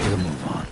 get a move on.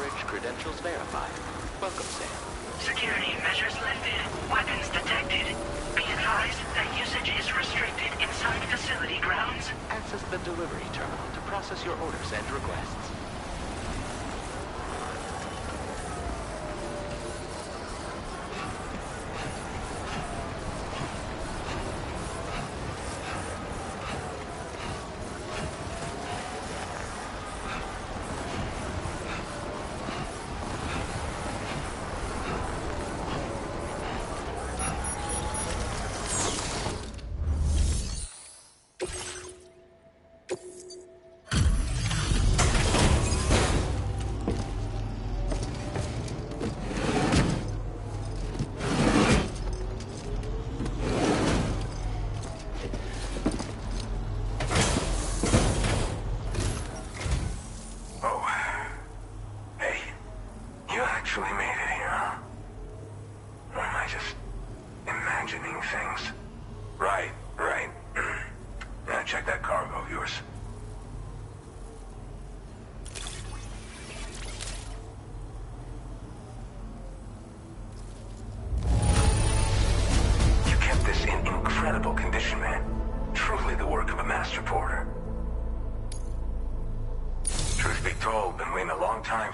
coverage credentials verified. Welcome, Sam. Security measures lifted. Weapons detected. Be advised that usage is restricted inside facility grounds. Access the delivery terminal to process your orders and requests.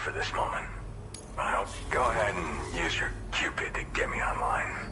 For this moment. Well, go ahead and use your Cupid to get me online.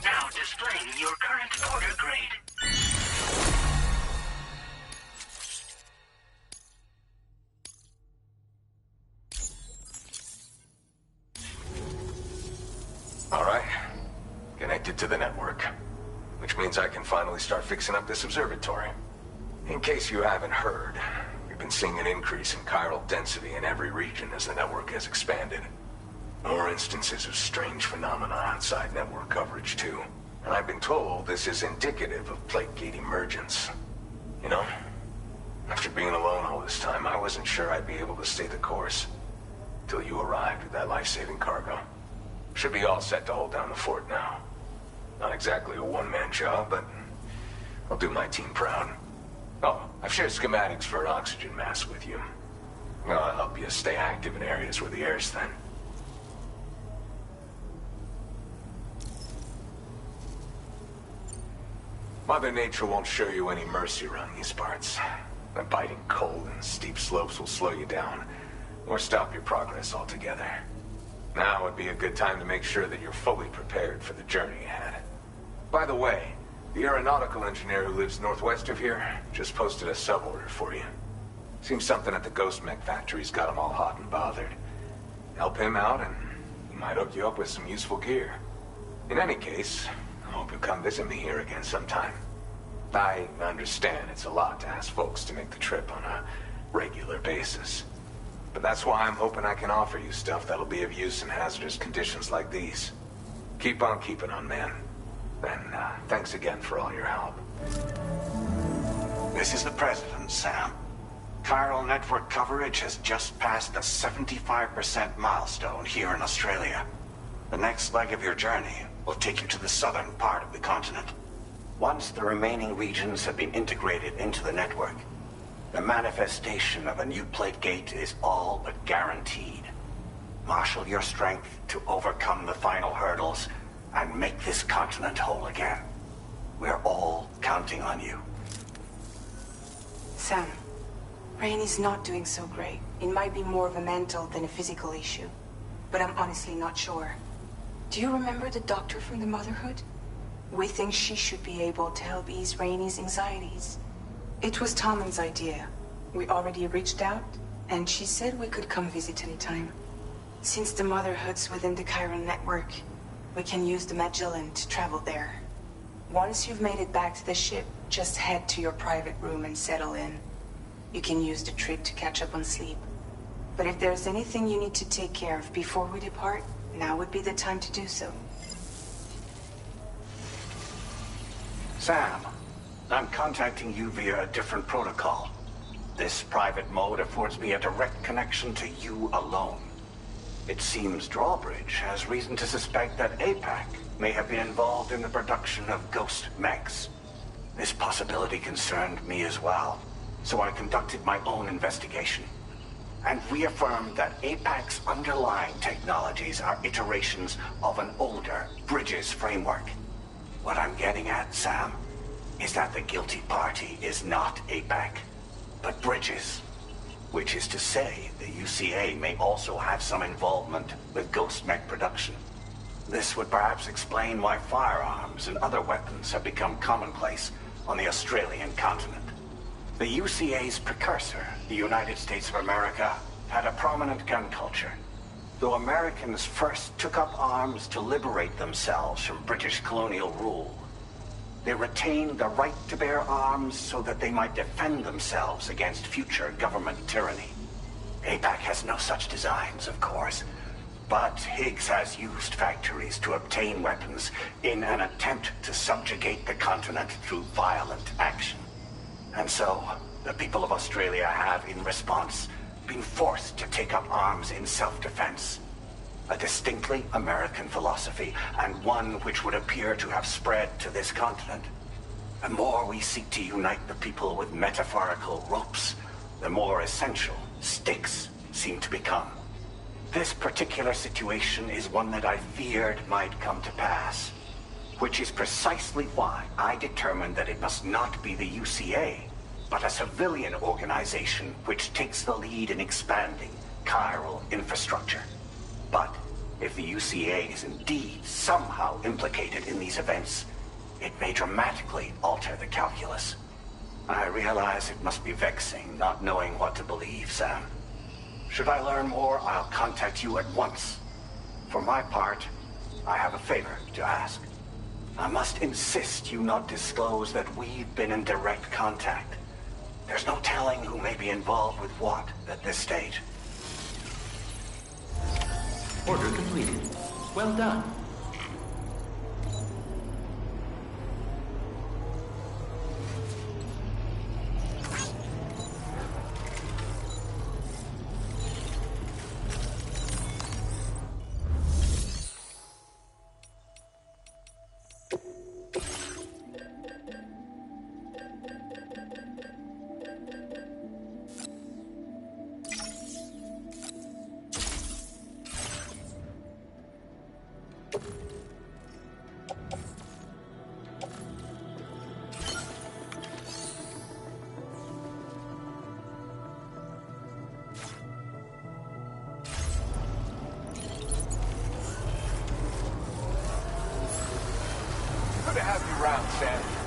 Now displaying your current order grade. All right. Connected to the network. Which means I can finally start fixing up this observatory. In case you haven't heard, we've been seeing an increase in chiral density in every region as the network has expanded. More instances of strange phenomena outside network coverage, too. And I've been told this is indicative of plate gate emergence. You know, after being alone all this time, I wasn't sure I'd be able to stay the course. Till you arrived with that life-saving cargo. Should be all set to hold down the fort now. Not exactly a one-man job, but I'll do my team proud. Oh, I've shared schematics for an oxygen mask with you. I'll help you stay active in areas where the air's thin. Mother Nature won't show you any mercy around these parts. The biting cold and steep slopes will slow you down, or stop your progress altogether. Now would be a good time to make sure that you're fully prepared for the journey ahead. By the way, the aeronautical engineer who lives northwest of here just posted a sub-order for you. Seems something at the Ghost Mech factory's got him all hot and bothered. Help him out and he might hook you up with some useful gear. In any case, I hope you'll come visit me here again sometime. I understand it's a lot to ask folks to make the trip on a regular basis. But that's why I'm hoping I can offer you stuff that'll be of use in hazardous conditions like these. Keep on keeping on, man. And thanks again for all your help. This is the President, Sam. Chiral network coverage has just passed the 75% milestone here in Australia. The next leg of your journey will take you to the southern part of the continent. Once the remaining regions have been integrated into the network, the manifestation of a new plate gate is all but guaranteed. Marshal your strength to overcome the final hurdles and make this continent whole again. We're all counting on you. Sam, Rain is not doing so great. It might be more of a mental than a physical issue, but I'm honestly not sure. Do you remember the doctor from the Motherhood? We think she should be able to help ease Rainey's anxieties. It was Tommen's idea. We already reached out, and she said we could come visit anytime. Since the Motherhood's within the Chiron network, we can use the Magellan to travel there. Once you've made it back to the ship, just head to your private room and settle in. You can use the trip to catch up on sleep. But if there's anything you need to take care of before we depart, now would be the time to do so. Sam, I'm contacting you via a different protocol. This private mode affords me a direct connection to you alone. It seems Drawbridge has reason to suspect that APAC may have been involved in the production of ghost mechs. This possibility concerned me as well, so I conducted my own investigation and reaffirmed that APAC's underlying technologies are iterations of an older Bridges framework. What I'm getting at, Sam, is that the guilty party is not APAC, but Bridges. Which is to say, the UCA may also have some involvement with ghost mech production. This would perhaps explain why firearms and other weapons have become commonplace on the Australian continent. The UCA's precursor, the United States of America, had a prominent gun culture. Though Americans first took up arms to liberate themselves from British colonial rule, they retained the right to bear arms so that they might defend themselves against future government tyranny. APAC has no such designs, of course, but Higgs has used factories to obtain weapons in an attempt to subjugate the continent through violent action. And so, the people of Australia have, in response, been forced to take up arms in self-defense. A distinctly American philosophy, and one which would appear to have spread to this continent. The more we seek to unite the people with metaphorical ropes, the more essential sticks seem to become. This particular situation is one that I feared might come to pass, which is precisely why I determined that it must not be the UCA, but a civilian organization which takes the lead in expanding chiral infrastructure. But if the UCA is indeed somehow implicated in these events, it may dramatically alter the calculus. I realize it must be vexing not knowing what to believe, Sam. Should I learn more, I'll contact you at once. For my part, I have a favor to ask. I must insist you not disclose that we've been in direct contact. There's no telling who may be involved with what at this stage. Order completed. Well done. Good to have you around, Sam.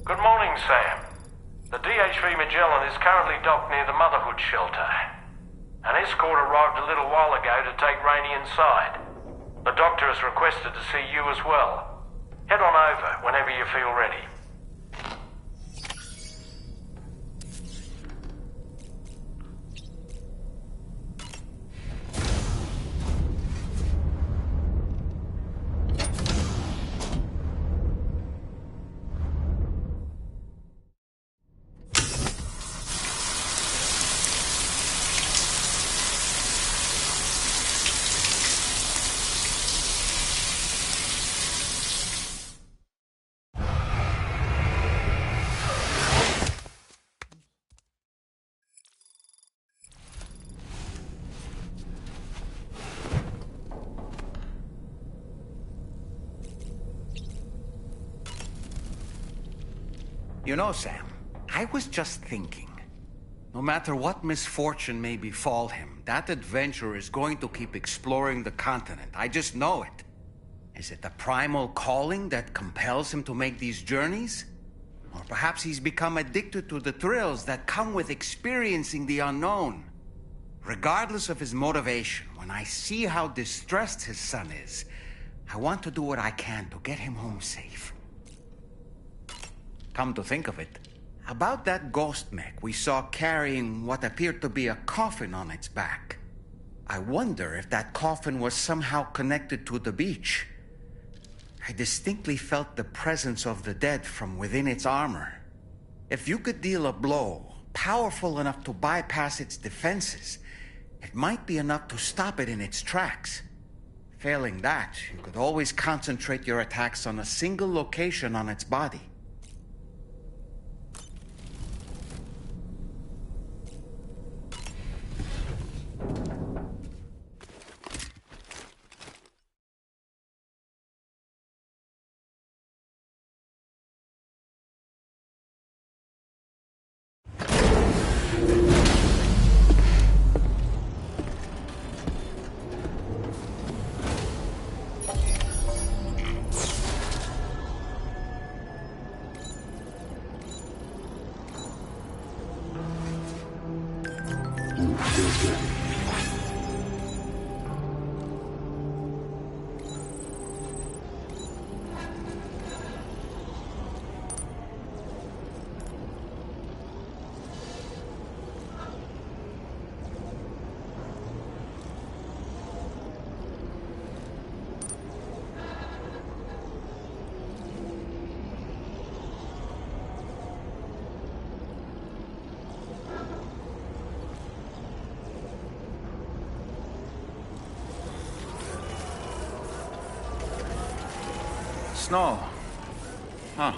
Good morning, Sam. The DHV Magellan is currently docked near the Motherhood shelter. An escort arrived a little while ago to take Rainey inside. The doctor has requested to see you as well. Head on over whenever you feel ready. You know, Sam, I was just thinking. No matter what misfortune may befall him, that adventurer is going to keep exploring the continent. I just know it. Is it the primal calling that compels him to make these journeys? Or perhaps he's become addicted to the thrills that come with experiencing the unknown. Regardless of his motivation, when I see how distressed his son is, I want to do what I can to get him home safe. Come to think of it, about that ghost mech we saw carrying what appeared to be a coffin on its back. I wonder if that coffin was somehow connected to the beach. I distinctly felt the presence of the dead from within its armor. If you could deal a blow powerful enough to bypass its defenses, it might be enough to stop it in its tracks. Failing that, you could always concentrate your attacks on a single location on its body. Snow. Huh.